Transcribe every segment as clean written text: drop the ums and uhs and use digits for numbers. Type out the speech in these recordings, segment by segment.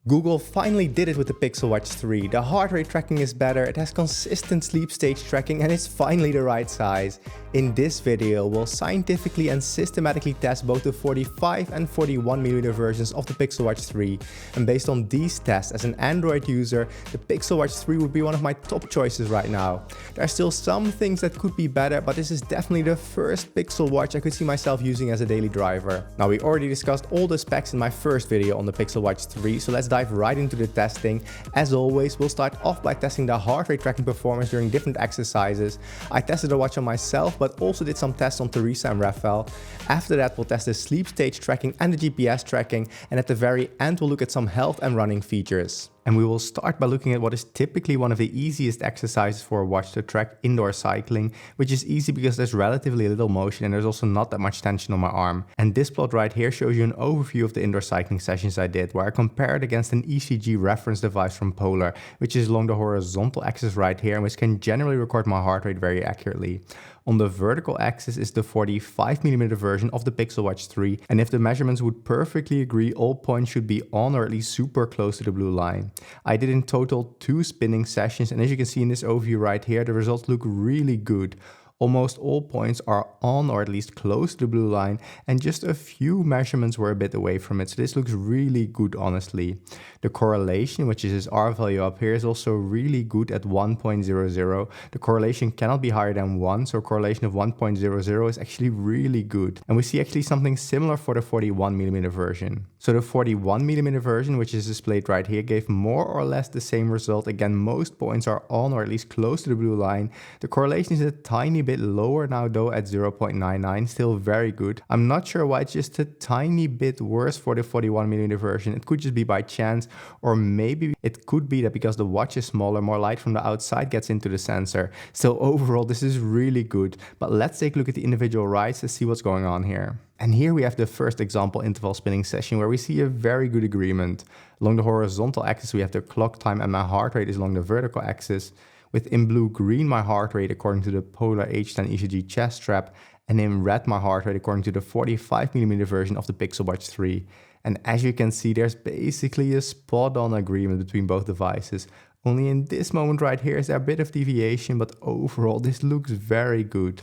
Google finally did it with the Pixel Watch 3. The heart rate tracking is better, it has consistent sleep stage tracking, and it's finally the right size. In this video, we'll scientifically and systematically test both the 45 and 41mm versions of the Pixel Watch 3. And based on these tests, as an Android user, the Pixel Watch 3 would be one of my top choices right now. There are still some things that could be better, but this is definitely the first Pixel Watch I could see myself using as a daily driver. Now, we already discussed all the specs in my first video on the Pixel Watch 3, so let's dive right into the testing. As always, we'll start off by testing the heart rate tracking performance during different exercises. I tested the watch on myself, but also did some tests on Theresa and Raphael. After that, we'll test the sleep stage tracking and the GPS tracking, and at the very end, we'll look at some health and running features. And we will start by looking at what is typically one of the easiest exercises for a watch to track, indoor cycling, which is easy because there's relatively little motion and there's also not that much tension on my arm. And this plot right here shows you an overview of the indoor cycling sessions I did, where I compared against an ECG reference device from Polar, which is along the horizontal axis right here and which can generally record my heart rate very accurately. On the vertical axis is the 45mm version of the Pixel Watch 3, and if the measurements would perfectly agree, all points should be on or at least super close to the blue line. I did in total 2 spinning sessions, and as you can see in this overview right here, the results look really good. Almost all points are on or at least close to the blue line, and just a few measurements were a bit away from it, so this looks really good honestly. The correlation, which is this R value up here, is also really good at 1.00. The correlation cannot be higher than 1, so a correlation of 1.00 is actually really good. And we see actually something similar for the 41mm version. So the 41mm version, which is displayed right here, gave more or less the same result. Again, most points are on or at least close to the blue line. The correlation is a tiny bit lower now though at 0.99, still very good. I'm not sure why it's just a tiny bit worse for the 41mm version. It could just be by chance, or maybe it could be that because the watch is smaller, more light from the outside gets into the sensor. Still, overall this is really good, but let's take a look at the individual rides to see what's going on here. And here we have the first example interval spinning session where we see a very good agreement. Along the horizontal axis we have the clock time and my heart rate is along the vertical axis. With in blue-green my heart rate according to the Polar H10 ECG chest strap, and in red my heart rate according to the 45mm version of the Pixel Watch 3. And as you can see, there's basically a spot-on agreement between both devices. Only in this moment right here is there a bit of deviation, but overall this looks very good.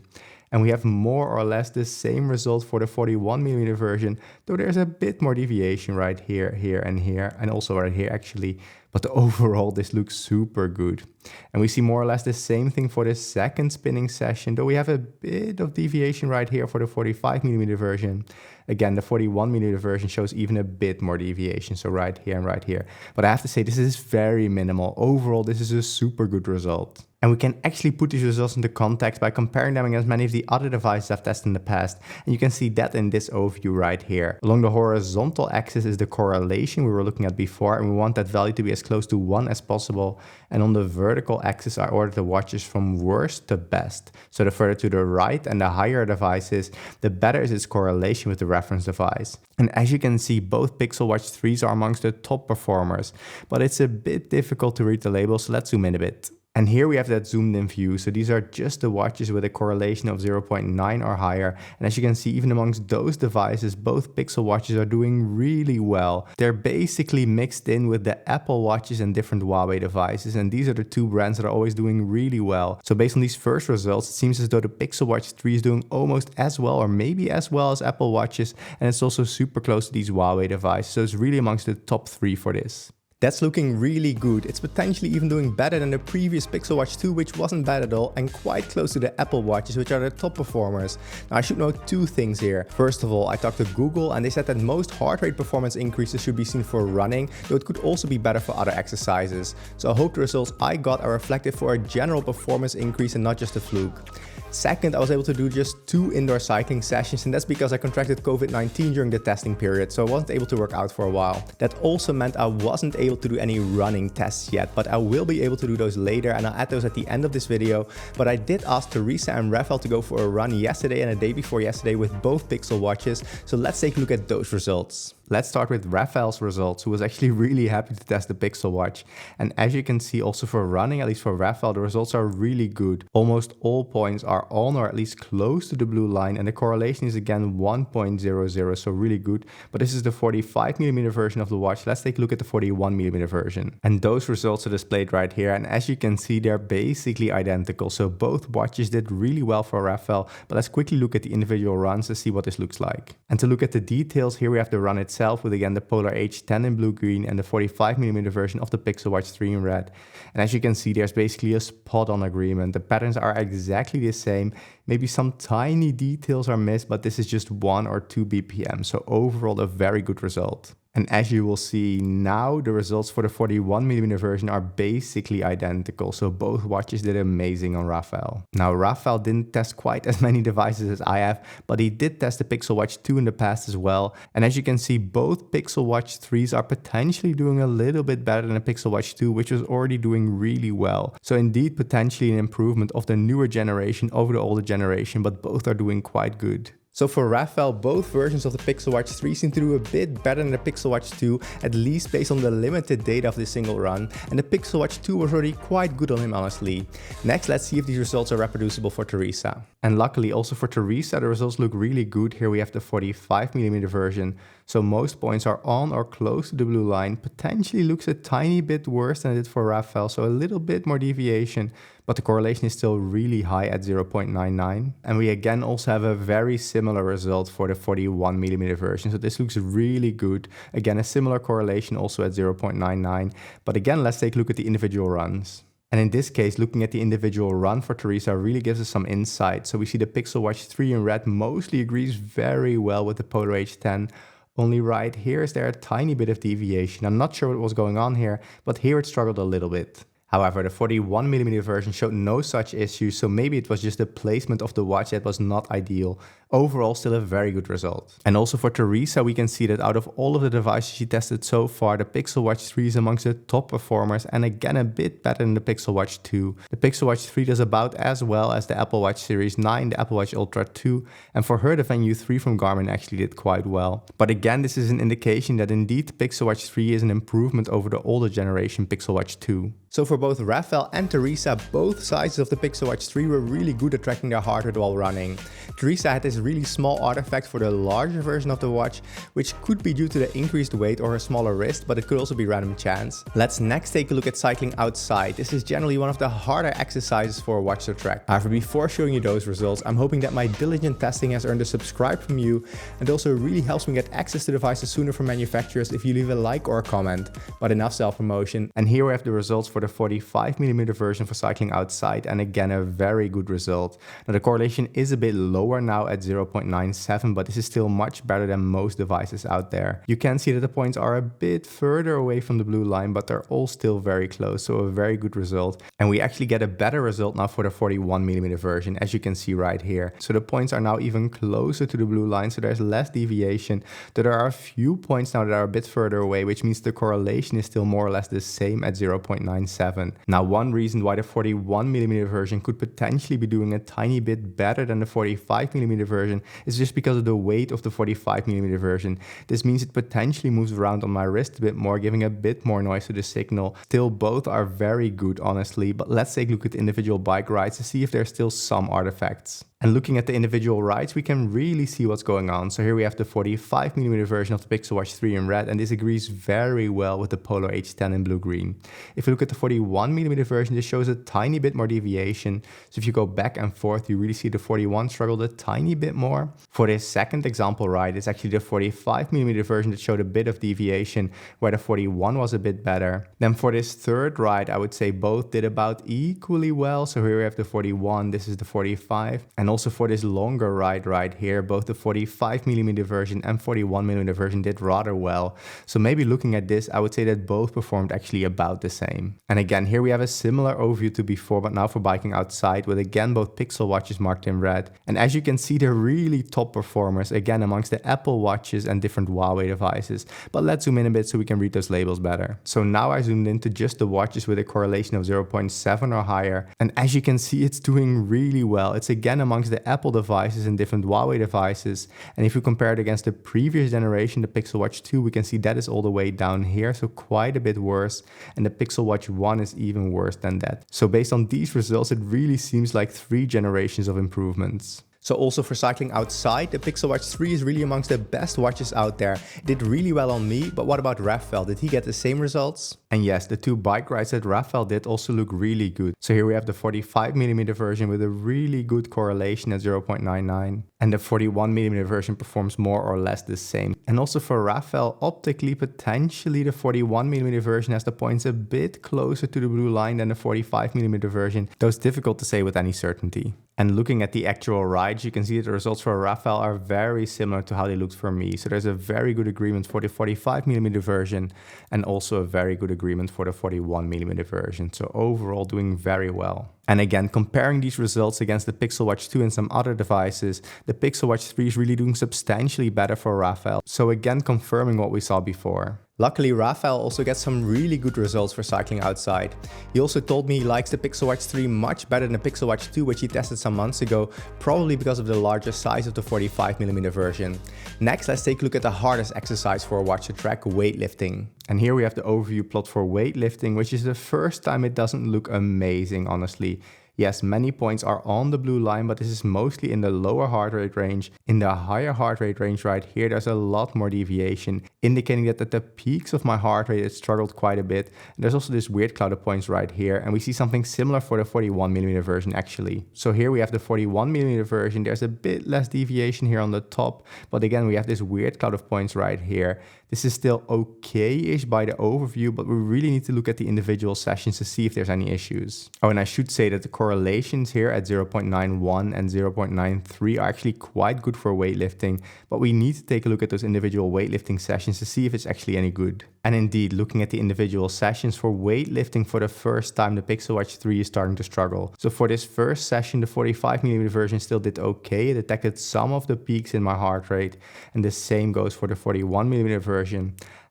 And we have more or less the same result for the 41mm version, though there's a bit more deviation right here, here, and also right here actually. But overall, this looks super good. And we see more or less the same thing for the second spinning session, though we have a bit of deviation right here for the 45mm version. Again, the 41mm version shows even a bit more deviation, so right here and right here. But I have to say, this is very minimal. Overall, this is a super good result. And we can actually put these results into context by comparing them against many of the other devices I've tested in the past. And you can see that in this overview right here. Along the horizontal axis is the correlation we were looking at before, and we want that value to be as close to 1 as possible. And on the vertical axis, I ordered the watches from worst to best. So the further to the right and the higher a device is, the better is its correlation with the reference device. And as you can see, both Pixel Watch 3s are amongst the top performers, but it's a bit difficult to read the label, so let's zoom in a bit. And here we have that zoomed in view. So these are just the watches with a correlation of 0.9 or higher. And as you can see, even amongst those devices, both Pixel watches are doing really well. They're basically mixed in with the Apple watches and different Huawei devices. And these are the two brands that are always doing really well. So based on these first results, it seems as though the Pixel Watch 3 is doing almost as well or maybe as well as Apple watches. And it's also super close to these Huawei devices. So it's really amongst the top 3 for this. That's looking really good. It's potentially even doing better than the previous Pixel Watch 2, which wasn't bad at all, and quite close to the Apple watches, which are the top performers. Now, I should note 2 things here. First of all, I talked to Google and they said that most heart rate performance increases should be seen for running, though it could also be better for other exercises. So I hope the results I got are reflective for a general performance increase and not just a fluke. Second, I was able to do just 2 indoor cycling sessions, and that's because I contracted COVID-19 during the testing period, so I wasn't able to work out for a while. That also meant I wasn't able to do any running tests yet, but I will be able to do those later, and I'll add those at the end of this video. But I did ask Theresa and Raphael to go for a run yesterday and a day before yesterday with both Pixel watches, so let's take a look at those results. Let's start with Raphael's results, who was actually really happy to test the Pixel Watch. And as you can see, also for running, at least for Raphael, the results are really good. Almost all points are on or at least close to the blue line, and the correlation is again 1.00, so really good. But this is the 45mm version of the watch. Let's take a look at the 41mm version. And those results are displayed right here, and as you can see, they're basically identical. So both watches did really well for Raphael, but let's quickly look at the individual runs to see what this looks like. And to look at the details, here we have the run itself with again the Polar H10 in blue-green and the 45mm version of the Pixel Watch 3 in red. And as you can see, there's basically a spot-on agreement. The patterns are exactly the same. Maybe some tiny details are missed, but this is just 1 or 2 BPM. So overall, a very good result. And as you will see now, the results for the 41mm version are basically identical. So both watches did amazing on Raphael. Now, Raphael didn't test quite as many devices as I have, but he did test the Pixel Watch 2 in the past as well. And as you can see, both Pixel Watch 3s are potentially doing a little bit better than the Pixel Watch 2, which was already doing really well. So indeed, potentially an improvement of the newer generation over the older generation, but both are doing quite good. So for Raphael, both versions of the Pixel Watch 3 seem to do a bit better than the Pixel Watch 2, at least based on the limited data of this single run, and the Pixel Watch 2 was already quite good on him honestly. Next, let's see if these results are reproducible for Theresa. And luckily also for Theresa, the results look really good. Here we have the 45mm version, so most points are on or close to the blue line. Potentially looks a tiny bit worse than it did for Raphael, so a little bit more deviation, but the correlation is still really high at 0.99. And we again also have a very similar result for the 41mm version. So this looks really good. Again, a similar correlation also at 0.99. But again, let's take a look at the individual runs. And in this case, looking at the individual run for Theresa really gives us some insight. So we see the Pixel Watch 3 in red mostly agrees very well with the Polar H10. Only right here is there a tiny bit of deviation. I'm not sure what was going on here, but here it struggled a little bit. However, the 41mm version showed no such issues, so maybe it was just the placement of the watch that was not ideal. Overall, still a very good result. And also for Theresa, we can see that out of all of the devices she tested so far, the Pixel Watch 3 is amongst the top performers, and again a bit better than the Pixel Watch 2. The Pixel Watch 3 does about as well as the Apple Watch Series 9, the Apple Watch Ultra 2, and for her the Venue 3 from Garmin actually did quite well. But again, this is an indication that indeed the Pixel Watch 3 is an improvement over the older generation Pixel Watch 2. So for both Raphael and Theresa, both sizes of the Pixel Watch 3 were really good at tracking their heart rate while running. Theresa had this really small artifact for the larger version of the watch, which could be due to the increased weight or her smaller wrist, but it could also be random chance. Let's next take a look at cycling outside. This is generally one of the harder exercises for a watch to track. However, before showing you those results, I'm hoping that my diligent testing has earned a subscribe from you, and also really helps me get access to devices sooner from manufacturers if you leave a like or a comment. But enough self-promotion. And here we have the results for the 45mm version for cycling outside, and again a very good result. Now the correlation is a bit lower now at 0.97, but this is still much better than most devices out there. You can see that the points are a bit further away from the blue line, but they're all still very close, so a very good result. And we actually get a better result now for the 41mm version, as you can see right here. So the points are now even closer to the blue line, so there's less deviation. There are a few points now that are a bit further away, which means the correlation is still more or less the same at 0.97. Now, one reason why the 41mm version could potentially be doing a tiny bit better than the 45mm version is just because of the weight of the 45mm version. This means it potentially moves around on my wrist a bit more, giving a bit more noise to the signal. Still, both are very good, honestly, but let's take a look at individual bike rides to see if there's still some artifacts. And looking at the individual rides, we can really see what's going on. So here we have the 45mm version of the Pixel Watch 3 in red, and this agrees very well with the Polar H10 in blue-green. If you look at the 41mm version, this shows a tiny bit more deviation. So if you go back and forth, you really see the 41 struggled a tiny bit more. For this second example ride, it's actually the 45mm version that showed a bit of deviation, where the 41 was a bit better. Then for this third ride, I would say both did about equally well. So here we have the 41, this is the 45. And also for this longer ride right here, both the 45mm version and 41mm version did rather well. So maybe looking at this, I would say that both performed actually about the same. And again, here we have a similar overview to before, but now for biking outside, with again both Pixel watches marked in red. And as you can see, they're really top performers, again amongst the Apple watches and different Huawei devices. But let's zoom in a bit so we can read those labels better. So now I zoomed into just the watches with a correlation of 0.7 or higher. And as you can see, it's doing really well. It's again among amongst the Apple devices and different Huawei devices. And if we compare it against the previous generation, the Pixel Watch 2, we can see that is all the way down here, so quite a bit worse. And the Pixel Watch 1 is even worse than that. So based on these results, it really seems like 3 generations of improvements. So also for cycling outside, the Pixel Watch 3 is really amongst the best watches out there. It did really well on me, but what about Raphael? Did he get the same results? And yes, the 2 bike rides that Raphael did also look really good. So here we have the 45mm version with a really good correlation at 0.99. And the 41mm version performs more or less the same. And also for Raphael, optically, potentially the 41mm version has the points a bit closer to the blue line than the 45mm version, though it's difficult to say with any certainty. And looking at the actual rides, you can see that the results for Raphael are very similar to how they looked for me. So there's a very good agreement for the 45mm version and also a very good agreement for the 41mm version. So overall doing very well. And again, comparing these results against the Pixel Watch 2 and some other devices, the Pixel Watch 3 is really doing substantially better for Raphael. So again, confirming what we saw before. Luckily, Raphael also gets some really good results for cycling outside. He also told me he likes the Pixel Watch 3 much better than the Pixel Watch 2, which he tested some months ago, probably because of the larger size of the 45mm version. Next, let's take a look at the hardest exercise for a watch to track: weightlifting. And here we have the overview plot for weightlifting, which is the first time it doesn't look amazing, honestly. Yes, many points are on the blue line, but this is mostly in the lower heart rate range. In the higher heart rate range right here, there's a lot more deviation, indicating that at the peaks of my heart rate, it struggled quite a bit. And there's also this weird cloud of points right here, and we see something similar for the 41mm version actually. So here we have the 41mm version, there's a bit less deviation here on the top, but again, we have this weird cloud of points right here. This is still okay-ish by the overview, but we really need to look at the individual sessions to see if there's any issues. Oh, and I should say that the correlations here at 0.91 and 0.93 are actually quite good for weightlifting, but we need to take a look at those individual weightlifting sessions to see if it's actually any good. And indeed, looking at the individual sessions for weightlifting for the first time, the Pixel Watch 3 is starting to struggle. So for this first session, the 45mm version still did okay. It detected some of the peaks in my heart rate, and the same goes for the 41mm version.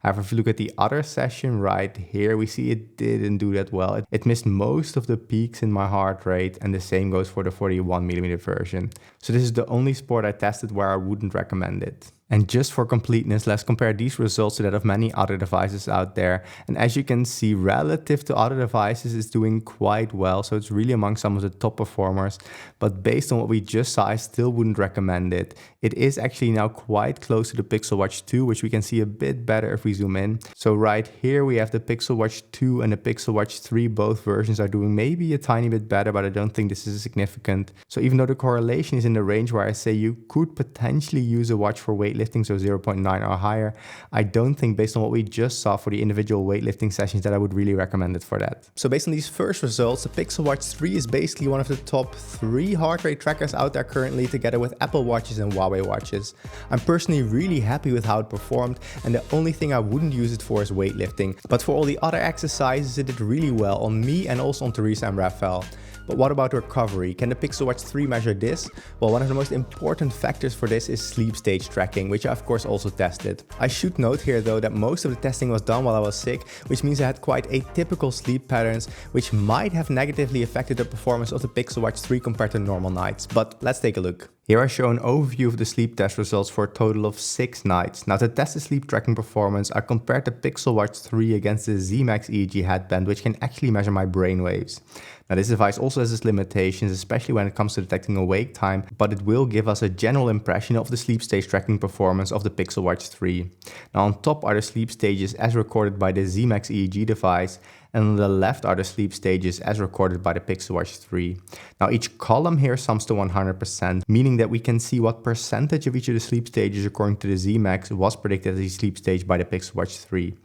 However, if you look at the other session right here, we see it didn't do that well. It missed most of the peaks in my heart rate, and the same goes for the 41mm version. So this is the only sport I tested where I wouldn't recommend it. And just for completeness, let's compare these results to that of many other devices out there. And as you can see, relative to other devices, it's doing quite well. So it's really among some of the top performers. But based on what we just saw, I still wouldn't recommend it. It is actually now quite close to the Pixel Watch 2, which we can see a bit better if we zoom in. So right here, we have the Pixel Watch 2 and the Pixel Watch 3. Both versions are doing maybe a tiny bit better, but I don't think this is significant. So even though the correlation is in the range where I say you could potentially use a watch for weightlifting, so 0.9 or higher, I don't think based on what we just saw for the individual weightlifting sessions that I would really recommend it for that. So based on these first results, the Pixel Watch 3 is basically one of the top 3 heart rate trackers out there currently, together with Apple Watches and Huawei watches. I'm personally really happy with how it performed, and the only thing I wouldn't use it for is weightlifting. But for all the other exercises, it did really well on me and also on Theresa and Raphael. But what about recovery? Can the Pixel Watch 3 measure this? Well, one of the most important factors for this is sleep stage tracking, which I of course also tested. I should note here though that most of the testing was done while I was sick, which means I had quite atypical sleep patterns, which might have negatively affected the performance of the Pixel Watch 3 compared to normal nights. But let's take a look. Here I show an overview of the sleep test results for a total of 6 nights. Now to test the sleep tracking performance, I compared the Pixel Watch 3 against the Z-Max EEG headband, which can actually measure my brain waves. Now this device also has its limitations, especially when it comes to detecting awake time, but it will give us a general impression of the sleep stage tracking performance of the Pixel Watch 3. Now on top are the sleep stages as recorded by the Z-Max EEG device, and on the left are the sleep stages as recorded by the Pixel Watch 3. Now each column here sums to 100%, meaning that we can see what percentage of each of the sleep stages according to the Z-Max was predicted as a sleep stage by the Pixel Watch 3.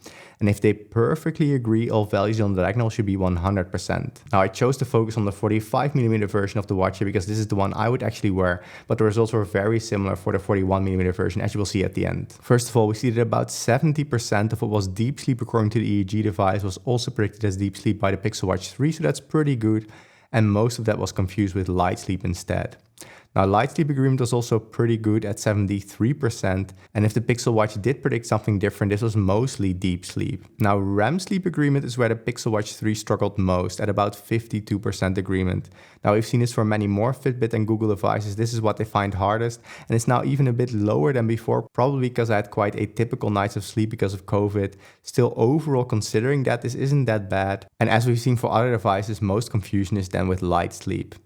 And if they perfectly agree, all values on the diagonal should be 100%. Now I chose to focus on the 45mm version of the watch here because this is the one I would actually wear, but the results were very similar for the 41mm version, as you will see at the end. First of all, we see that about 70% of what was deep sleep according to the EEG device was also predicted as deep sleep by the Pixel Watch 3, so that's pretty good. And most of that was confused with light sleep instead. Now, light sleep agreement was also pretty good at 73%, and if the Pixel Watch did predict something different, this was mostly deep sleep. Now, REM sleep agreement is where the Pixel Watch 3 struggled most, at about 52% agreement. Now, we've seen this for many more Fitbit and Google devices. This is what they find hardest, and it's now even a bit lower than before, probably because I had quite atypical nights of sleep because of COVID. Still, overall, considering that, this isn't that bad. And as we've seen for other devices, most confusion is then with light sleep.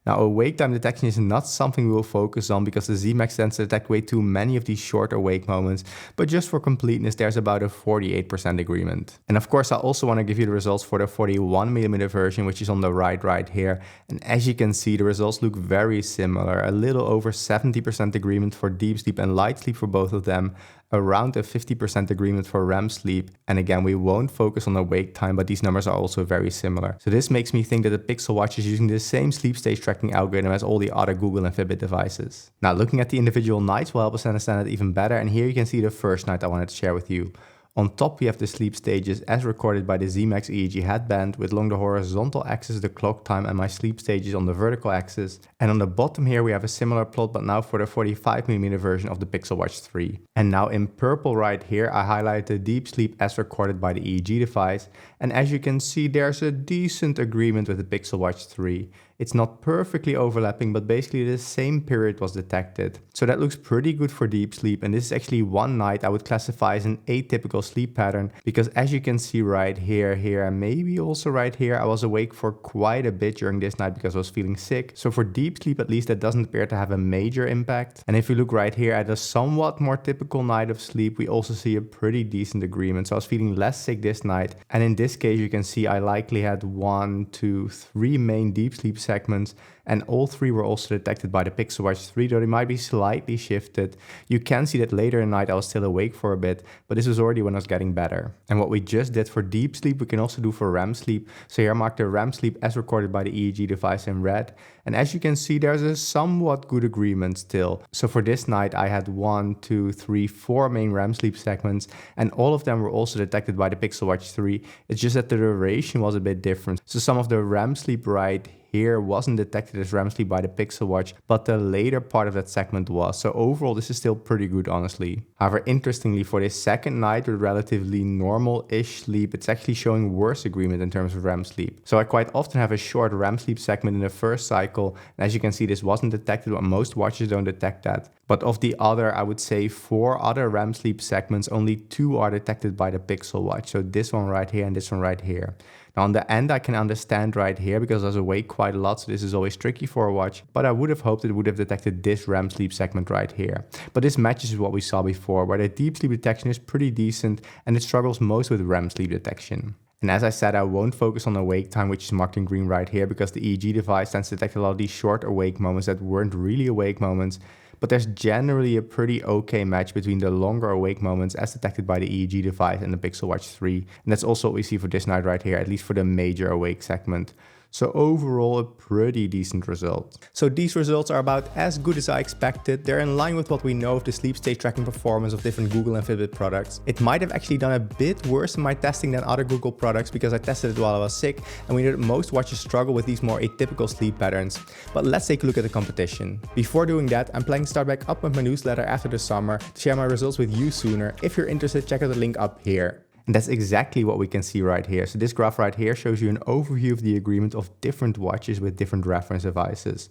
Now, awake time detection is not something we will focus on because the Z Max tends to detect way too many of these short awake moments, but just for completeness, there's about a 48% agreement. And of course, I also want to give you the results for the 41mm version, which is on the right here. And as you can see, the results look very similar, a little over 70% agreement for deep sleep and light sleep for both of them, around a 50% agreement for REM sleep. And again, we won't focus on awake time, but these numbers are also very similar. So this makes me think that the Pixel Watch is using the same sleep stage tracking algorithm as all the other Google and Fitbit devices. Now, looking at the individual nights will help us understand it even better. And here you can see the first night I wanted to share with you. On top, we have the sleep stages as recorded by the Z Max EEG headband, with along the horizontal axis the clock time and my sleep stages on the vertical axis. And on the bottom here we have a similar plot, but now for the 45mm version of the Pixel Watch 3. And now in purple right here I highlight the deep sleep as recorded by the EEG device. And as you can see, there's a decent agreement with the Pixel Watch 3. It's not perfectly overlapping, but basically the same period was detected. So that looks pretty good for deep sleep, and this is actually one night I would classify as an atypical sleep pattern, because as you can see right here, and maybe also right here, I was awake for quite a bit during this night because I was feeling sick. So for deep sleep at least, that doesn't appear to have a major impact. And if you look right here at a somewhat more typical night of sleep, we also see a pretty decent agreement. So I was feeling less sick this night, and in this case you can see I likely had 1, 2, 3 main deep sleep segments, and all 3 were also detected by the Pixel Watch 3, though they might be slightly shifted. You can see that later in the night I was still awake for a bit, but this was already when I was getting better. And what we just did for deep sleep, we can also do for REM sleep. So here I marked the REM sleep as recorded by the EEG device in red. And as you can see, there's a somewhat good agreement still. So for this night, I had 1, 2, 3, 4 main REM sleep segments, and all of them were also detected by the Pixel Watch 3. It's just that the duration was a bit different. So some of the REM sleep right here wasn't detected as REM sleep by the Pixel Watch, but the later part of that segment was. So overall, this is still pretty good, honestly. However, interestingly, for this second night with relatively normal-ish sleep, it's actually showing worse agreement in terms of REM sleep. So I quite often have a short REM sleep segment in the first cycle, and as you can see, this wasn't detected, but most watches don't detect that. But of the other, I would say 4 other REM sleep segments, only 2 are detected by the Pixel Watch. So this one right here and this one right here. Now on the end I can understand right here because I was awake quite a lot, so this is always tricky for a watch, but I would have hoped it would have detected this REM sleep segment right here. But this matches with what we saw before, where the deep sleep detection is pretty decent and it struggles most with REM sleep detection. And as I said, I won't focus on awake time, which is marked in green right here, because the EEG device tends to detect a lot of these short awake moments that weren't really awake moments. But there's generally a pretty okay match between the longer awake moments as detected by the EEG device and the Pixel Watch 3. And that's also what we see for this night right here, at least for the major awake segment. So overall, a pretty decent result. So these results are about as good as I expected. They're in line with what we know of the sleep stage tracking performance of different Google and Fitbit products. It might have actually done a bit worse in my testing than other Google products because I tested it while I was sick, and we know that most watches struggle with these more atypical sleep patterns. But let's take a look at the competition. Before doing that, I'm planning to start back up with my newsletter after the summer to share my results with you sooner. If you're interested, check out the link up here. And that's exactly what we can see right here. So this graph right here shows you an overview of the agreement of different watches with different reference devices.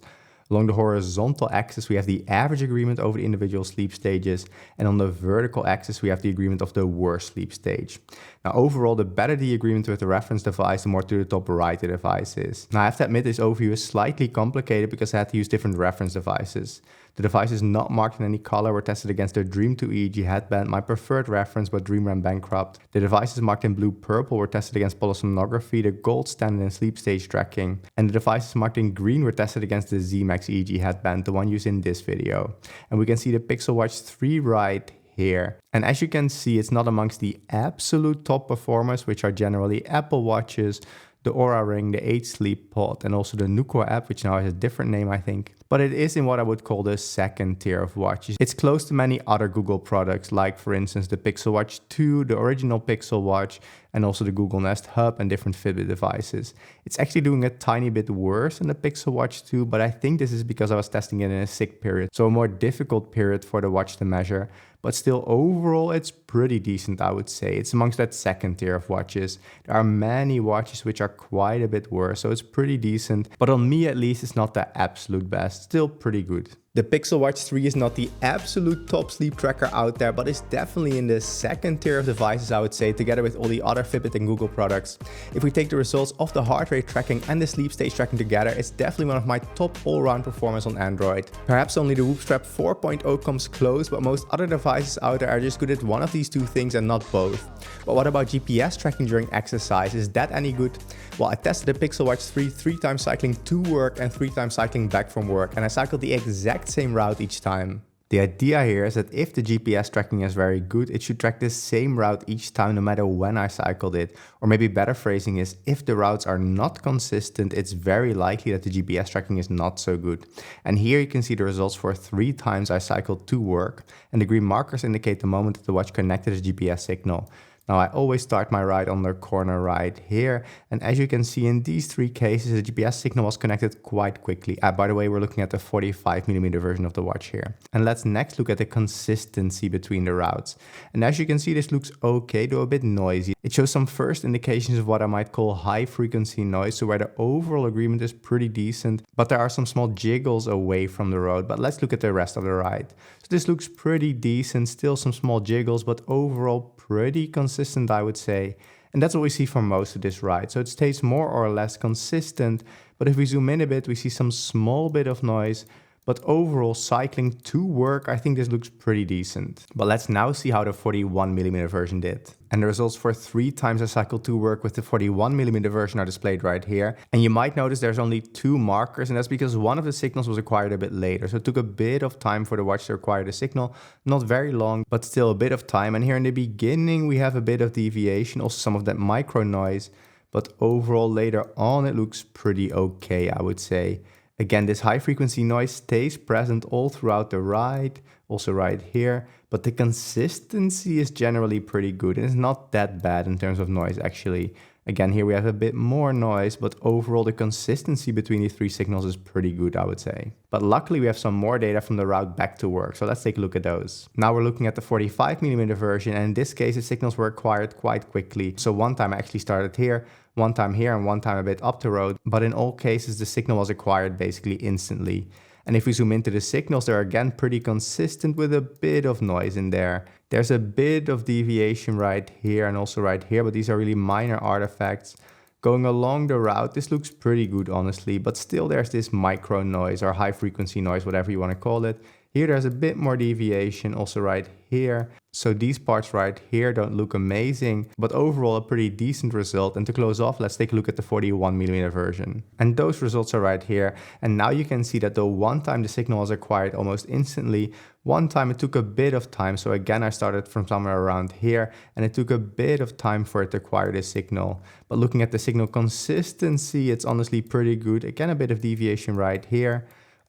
Along the horizontal axis, we have the average agreement over the individual sleep stages. And on the vertical axis, we have the agreement of the worst sleep stage. Now, overall, the better the agreement with the reference device, the more to the top right the device is. Now, I have to admit this overview is slightly complicated because I had to use different reference devices. The devices not marked in any color were tested against the Dream 2 EEG headband, my preferred reference, but Dream ran bankrupt. The devices marked in blue-purple were tested against polysomnography, the gold standard in sleep stage tracking. And the devices marked in green were tested against the Z Max EEG headband, the one used in this video. And we can see the Pixel Watch 3 right here. And as you can see, it's not amongst the absolute top performers, which are generally Apple Watches, the Oura Ring, the 8 Sleep Pod, and also the Nucor app, which now has a different name, I think. but it is in what I would call the second tier of watches. It's close to many other Google products, like for instance the Pixel Watch 2, the original Pixel Watch, and also the Google Nest Hub and different Fitbit devices. It's actually doing a tiny bit worse than the Pixel Watch 2, but I think this is because I was testing it in a sick period, so a more difficult period for the watch to measure. But still, overall, it's pretty decent, I would say. It's amongst that second tier of watches. There are many watches which are quite a bit worse, so it's pretty decent. But on me, at least, it's not the absolute best. Still pretty good. The Pixel Watch 3 is not the absolute top sleep tracker out there, but it's definitely in the second tier of devices, I would say, together with all the other Fitbit and Google products. If we take the results of the heart rate tracking and the sleep stage tracking together, it's definitely one of my top all-round performance on Android. Perhaps only the Whoop Strap 4.0 comes close, but most other devices out there are just good at one of these two things and not both. But what about GPS tracking during exercise? Is that any good? Well, I tested the Pixel Watch 3 times cycling to work and 3 times cycling back from work, and I cycled the exact same route each time. The idea here is that if the GPS tracking is very good, it should track the same route each time no matter when I cycled it. Or maybe better phrasing is, if the routes are not consistent, it's very likely that the GPS tracking is not so good. And here you can see the results for 3 times I cycled to work, and the green markers indicate the moment that the watch connected its GPS signal. Now I always start my ride on the corner right here, and as you can see in these 3 cases the GPS signal was connected quite quickly. By the way, we're looking at the 45mm version of the watch here. And let's next look at the consistency between the routes. And as you can see, this looks okay, though a bit noisy. It shows some first indications of what I might call high frequency noise, so where the overall agreement is pretty decent, but there are some small jiggles away from the road. But let's look at the rest of the ride. So this looks pretty decent, still some small jiggles, but overall pretty consistent, I would say. And that's what we see for most of this ride. So it stays more or less consistent, but if we zoom in a bit, we see some small bit of noise. But overall, cycling to work, I think this looks pretty decent. But let's now see how the 41mm version did. And the results for 3 times I cycled to work with the 41mm version are displayed right here. And you might notice there's only 2 markers, and that's because one of the signals was acquired a bit later. So it took a bit of time for the watch to acquire the signal. Not very long, but still a bit of time. And here in the beginning, we have a bit of deviation, also some of that micro noise. But overall, later on, it looks pretty okay, I would say. Again, this high frequency noise stays present all throughout the ride, also right here, but the consistency is generally pretty good and it's not that bad in terms of noise actually. Again, here we have a bit more noise, but overall the consistency between these 3 signals is pretty good, I would say. But luckily we have some more data from the route back to work, so let's take a look at those. Now we're looking at the 45mm version, and in this case the signals were acquired quite quickly. So one time I actually started here, one time here, and one time a bit up the road, but in all cases the signal was acquired basically instantly. And if we zoom into the signals, they're again pretty consistent with a bit of noise in there. There's a bit of deviation right here and also right here, but these are really minor artifacts. Going along the route, this looks pretty good honestly, but still there's this micro noise or high frequency noise, whatever you want to call it. Here there's a bit more deviation also right here. So these parts right here don't look amazing, but overall a pretty decent result. And to close off, let's take a look at the 41mm version. And those results are right here. And now you can see that though one time the signal was acquired almost instantly, one time it took a bit of time. So again, I started from somewhere around here and it took a bit of time for it to acquire this signal. But looking at the signal consistency, it's honestly pretty good. Again, a bit of deviation right here.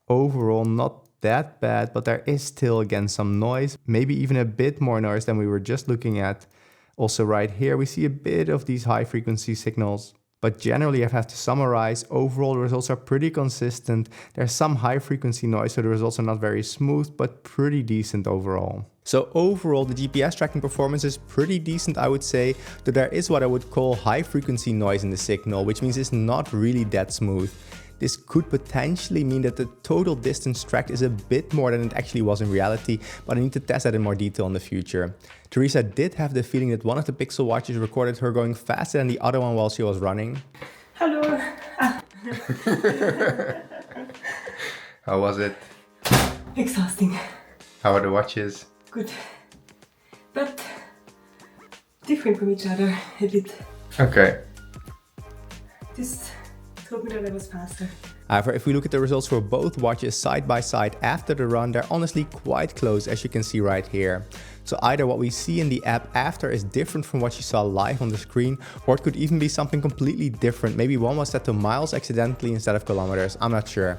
Overall, not that bad, but there is still again some noise, maybe even a bit more noise than we were just looking at. Also right here we see a bit of these high frequency signals, but generally I have to summarize, overall the results are pretty consistent. There's some high frequency noise, so the results are not very smooth, but pretty decent overall. So overall the GPS tracking performance is pretty decent, I would say, though there is what I would call high frequency noise in the signal, which means it's not really that smooth. This could potentially mean that the total distance tracked is a bit more than it actually was in reality, but I need to test that in more detail in the future. Theresa did have the feeling that one of the Pixel watches recorded her going faster than the other one while she was running. Hello. How was it? Exhausting. How are the watches? Good. But different from each other a bit. Okay. This told me that I was faster. However, if we look at the results for both watches side by side after the run, they're honestly quite close, as you can see right here. So either what we see in the app after is different from what you saw live on the screen, or it could even be something completely different. Maybe one was set to miles accidentally instead of kilometers, I'm not sure.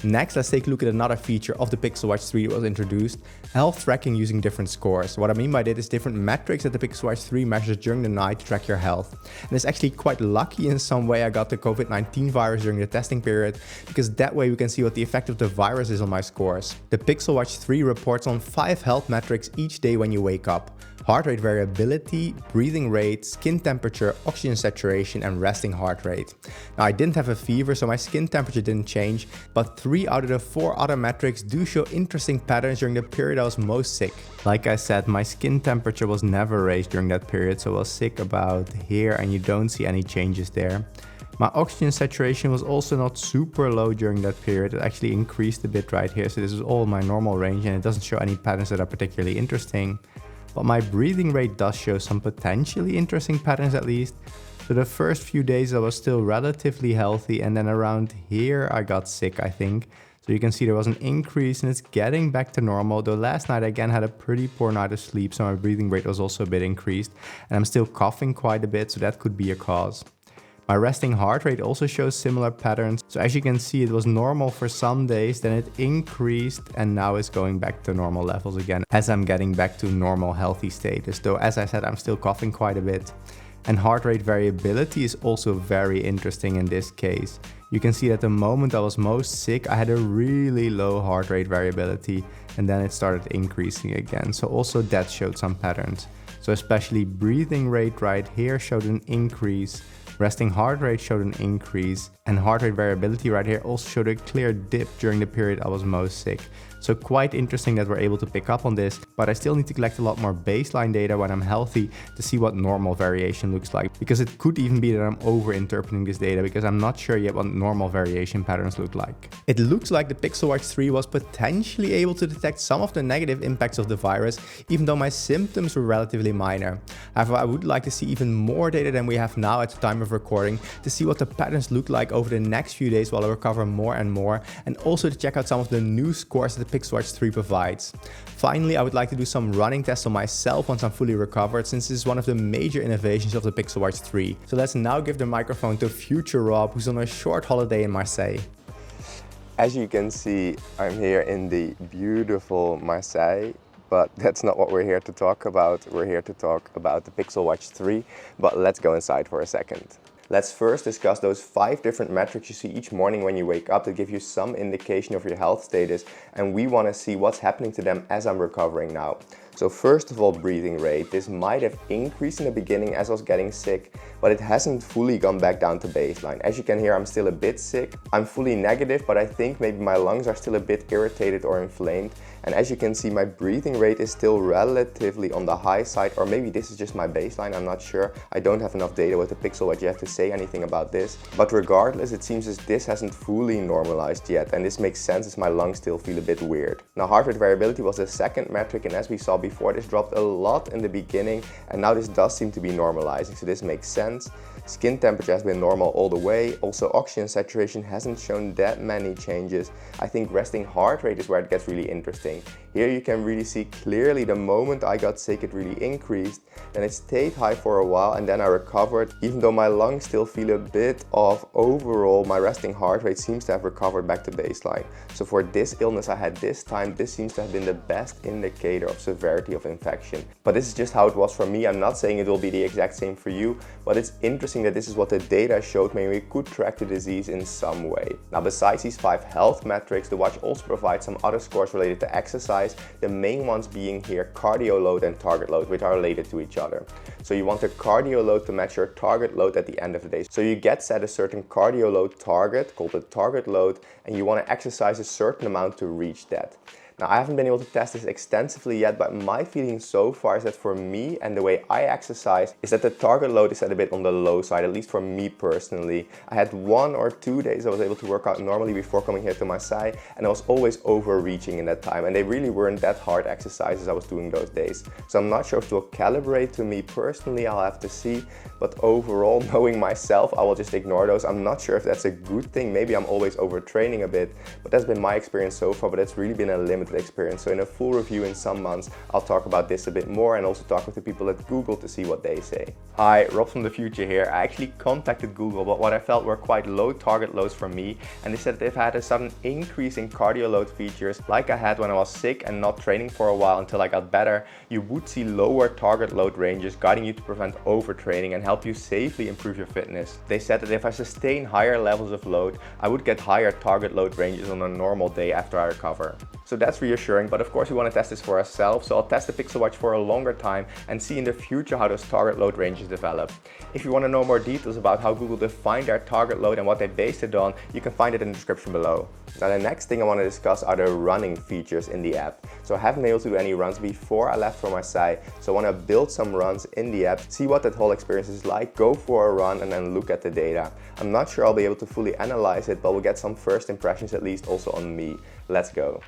Next, let's take a look at another feature of the Pixel Watch 3 that was introduced, health tracking using different scores. What I mean by that is different metrics that the Pixel Watch 3 measures during the night to track your health. And it's actually quite lucky in some way I got the COVID-19 virus during the testing period, because that way we can see what the effect of the virus is on my scores. The Pixel Watch 3 reports on 5 health metrics each day when you wake up: heart rate variability, breathing rate, skin temperature, oxygen saturation, and resting heart rate. Now, I didn't have a fever, so my skin temperature didn't change, but 3 out of the 4 other metrics do show interesting patterns during the period I was most sick. Like I said, my skin temperature was never raised during that period, so I was sick about here and you don't see any changes there. My oxygen saturation was also not super low during that period. It actually increased a bit right here, so this is all my normal range and it doesn't show any patterns that are particularly interesting. But my breathing rate does show some potentially interesting patterns at least. So the first few days I was still relatively healthy, and then around here I got sick, I think. So you can see there was an increase and it's getting back to normal, though last night I again had a pretty poor night of sleep, so my breathing rate was also a bit increased. And I'm still coughing quite a bit, so that could be a cause. My resting heart rate also shows similar patterns. So as you can see, it was normal for some days, then it increased, and now it's going back to normal levels again as I'm getting back to normal healthy status. Though as I said, I'm still coughing quite a bit. And heart rate variability is also very interesting in this case. You can see that the moment I was most sick, I had a really low heart rate variability, and then it started increasing again. So also that showed some patterns. So especially breathing rate right here showed an increase. Resting heart rate showed an increase, and heart rate variability right here also showed a clear dip during the period I was most sick. So quite interesting that we're able to pick up on this, but I still need to collect a lot more baseline data when I'm healthy to see what normal variation looks like, because it could even be that I'm over-interpreting this data because I'm not sure yet what normal variation patterns look like. It looks like the Pixel Watch 3 was potentially able to detect some of the negative impacts of the virus, even though my symptoms were relatively minor. However, I would like to see even more data than we have now at the time of recording to see what the patterns look like over the next few days while I recover more and more, and also to check out some of the new scores that the Pixel Watch 3 provides. Finally, I would like to do some running tests on myself once I'm fully recovered, since this is one of the major innovations of the Pixel Watch 3. So let's now give the microphone to future Rob, who's on a short holiday in Marseille. As you can see, I'm here in the beautiful Marseille, but that's not what we're here to talk about. We're here to talk about the Pixel Watch 3, but let's go inside for a second. Let's first discuss those 5 different metrics you see each morning when you wake up that give you some indication of your health status, and we want to see what's happening to them as I'm recovering now. So first of all, breathing rate. This might have increased in the beginning as I was getting sick, but it hasn't fully gone back down to baseline. As you can hear, I'm still a bit sick. I'm fully negative, but I think maybe my lungs are still a bit irritated or inflamed. And as you can see, my breathing rate is still relatively on the high side, or maybe this is just my baseline, I'm not sure. I don't have enough data with the Pixel Watch yet to say anything about this. But regardless, it seems as this hasn't fully normalized yet, and this makes sense as my lungs still feel a bit weird. Now, heart rate variability was the second metric, and as we saw before, this dropped a lot in the beginning, and now this does seem to be normalizing, so this makes sense. Skin temperature has been normal all the way. Also, oxygen saturation hasn't shown that many changes. I think resting heart rate is where it gets really interesting. Here you can really see clearly the moment I got sick, it really increased. Then it stayed high for a while, and then I recovered. Even though my lungs still feel a bit off, overall my resting heart rate seems to have recovered back to baseline. So for this illness I had this time, this seems to have been the best indicator of severity of infection. But this is just how it was for me. I'm not saying it will be the exact same for you, but it's interesting that this is what the data showed me. We could track the disease in some way. Now, besides these 5 health metrics, the watch also provides some other scores related to exercise, the main ones being here cardio load and target load, which are related to each other. So you want the cardio load to match your target load at the end of the day. So you get set a certain cardio load target called the target load, and you want to exercise a certain amount to reach that. Now, I haven't been able to test this extensively yet, but my feeling so far is that for me and the way I exercise is that the target load is set a bit on the low side, at least for me personally. I had 1 or 2 days I was able to work out normally before coming here to Marseille, and I was always overreaching in that time, and they really weren't that hard exercises I was doing those days. So I'm not sure if it will calibrate to me personally, I'll have to see, but overall, knowing myself, I will just ignore those. I'm not sure if that's a good thing. Maybe I'm always overtraining a bit, but that's been my experience so far, but it's really been a limit limited experience. So in a full review in some months, I'll talk about this a bit more and also talk with the people at Google to see what they say. Hi, Rob from the future here. I actually contacted Google about what I felt were quite low target loads for me, and they said that if I had a sudden increase in cardio load features like I had when I was sick and not training for a while until I got better, you would see lower target load ranges, guiding you to prevent overtraining and help you safely improve your fitness. They said that if I sustain higher levels of load, I would get higher target load ranges on a normal day after I recover. So that's reassuring, but of course we want to test this for ourselves, so I'll test the Pixel Watch for a longer time and see in the future how those target load ranges develop. If you want to know more details about how Google defined their target load and what they based it on, you can find it in the description below. Now the next thing I want to discuss are the running features in the app. So I haven't been able to do any runs before I left for Marseille, so I want to build some runs in the app, see what that whole experience is like, go for a run and then look at the data. I'm not sure I'll be able to fully analyze it, but we'll get some first impressions at least also on me. Let's go.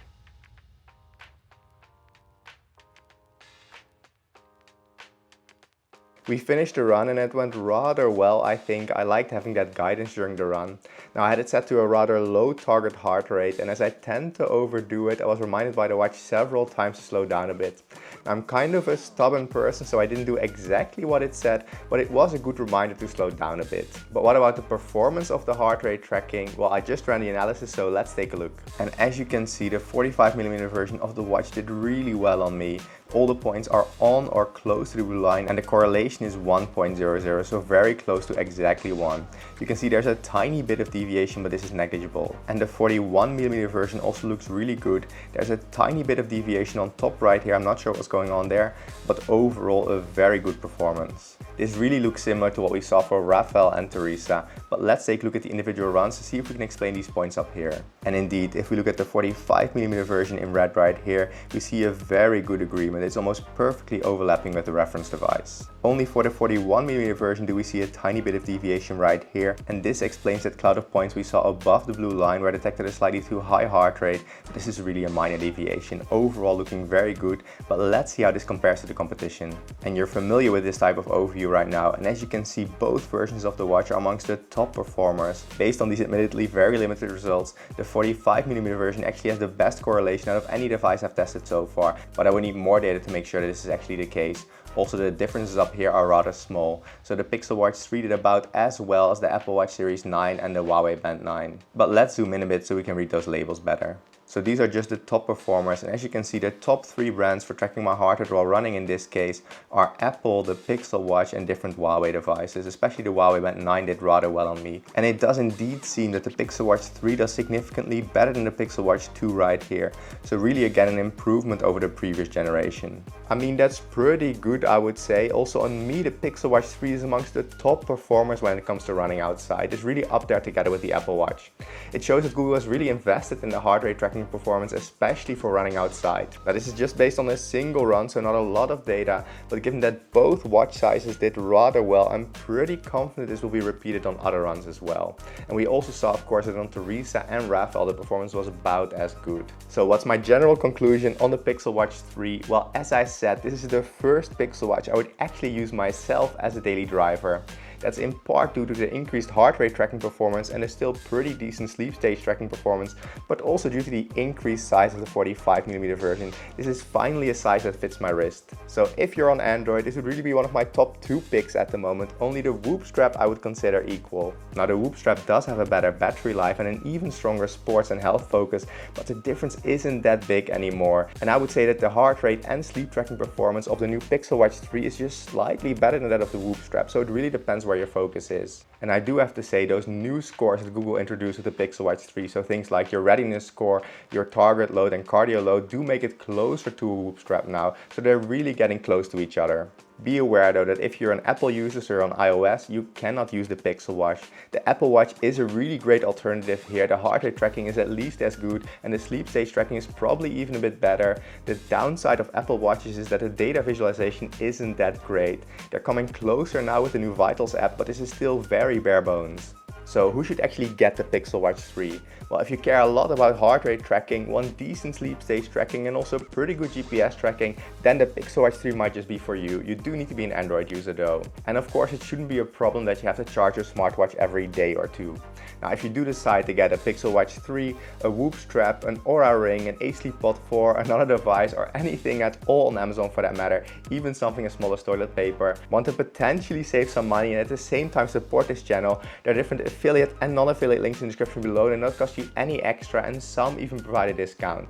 We finished the run and it went rather well, I think. I liked having that guidance during the run. Now I had it set to a rather low target heart rate, and as I tend to overdo it, I was reminded by the watch several times to slow down a bit. I'm kind of a stubborn person, so I didn't do exactly what it said, but it was a good reminder to slow down a bit. But what about the performance of the heart rate tracking? Well, I just ran the analysis, so let's take a look. And as you can see, the 45mm version of the watch did really well on me. All the points are on or close to the blue line and the correlation is 1.00, so very close to exactly 1. You can see there's a tiny bit of deviation, but this is negligible. And the 41mm version also looks really good. There's a tiny bit of deviation on top right here, I'm not sure what's going on there, but overall a very good performance. This really looks similar to what we saw for Raphael and Theresa, but let's take a look at the individual runs to see if we can explain these points up here. And indeed, if we look at the 45mm version in red right here, we see a very good agreement. It's almost perfectly overlapping with the reference device. Only for the 41mm version do we see a tiny bit of deviation right here, and this explains that cloud of points we saw above the blue line where detected a slightly too high heart rate. But this is really a minor deviation, overall looking very good, but let's see how this compares to the competition. And you're familiar with this type of overview right now, and as you can see, both versions of the watch are amongst the top performers. Based on these admittedly very limited results, the 45mm version actually has the best correlation out of any device I've tested so far, but I would need more data to make sure that this is actually the case. Also, the differences up here are rather small, so the Pixel Watch 3 did about as well as the Apple Watch Series 9 and the Huawei Band 9. But let's zoom in a bit so we can read those labels better. So these are just the top performers, and as you can see, the top 3 brands for tracking my heart rate while running in this case are Apple, the Pixel Watch and different Huawei devices. Especially the Huawei Band 9 did rather well on me. And it does indeed seem that the Pixel Watch 3 does significantly better than the Pixel Watch 2 right here. So really again an improvement over the previous generation. I mean, that's pretty good, I would say. Also on me, the Pixel Watch 3 is amongst the top performers when it comes to running outside. It's really up there together with the Apple Watch. It shows that Google has really invested in the heart rate tracking performance, especially for running outside. Now this is just based on a single run, so not a lot of data, but given that both watch sizes did rather well, I'm pretty confident this will be repeated on other runs as well. And we also saw, of course, that on Theresa and Raphael the performance was about as good. So what's my general conclusion on the Pixel Watch 3? Well, as I said, this is the first Pixel Watch I would actually use myself as a daily driver. That's in part due to the increased heart rate tracking performance and the still pretty decent sleep stage tracking performance, but also due to the increased size of the 45mm version. This is finally a size that fits my wrist. So if you're on Android, this would really be one of my top 2 picks at the moment. Only the Whoop strap I would consider equal. Now the Whoop strap does have a better battery life and an even stronger sports and health focus, but the difference isn't that big anymore. And I would say that the heart rate and sleep tracking performance of the new Pixel Watch 3 is just slightly better than that of the Whoop strap, so it really depends where your focus is. And I do have to say, those new scores that Google introduced with the Pixel Watch 3, so things like your readiness score, your target load and cardio load, do make it closer to a Whoop strap now, so they're really getting close to each other. Be aware though that if you're an Apple user or on iOS, you cannot use the Pixel Watch. The Apple Watch is a really great alternative here. The heart rate tracking is at least as good and the sleep stage tracking is probably even a bit better. The downside of Apple Watches is that the data visualization isn't that great. They're coming closer now with the new Vitals app, but this is still very bare bones. So who should actually get the Pixel Watch 3? Well, if you care a lot about heart rate tracking, want decent sleep stage tracking and also pretty good GPS tracking, then the Pixel Watch 3 might just be for you. You do need to be an Android user though. And of course it shouldn't be a problem that you have to charge your smartwatch every day or two. Now if you do decide to get a Pixel Watch 3, a Whoop strap, an Aura ring, an AC Pod 4, another device or anything at all on Amazon for that matter, even something as small as toilet paper, want to potentially save some money and at the same time support this channel, there are different affiliate and non-affiliate links in the description below. They don't cost you any extra and some even provide a discount.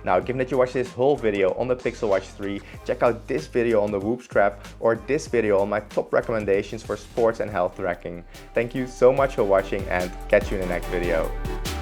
Now given that you watched this whole video on the Pixel Watch 3, check out this video on the Whoop strap or this video on my top recommendations for sports and health tracking. Thank you so much for watching and catch you in the next video.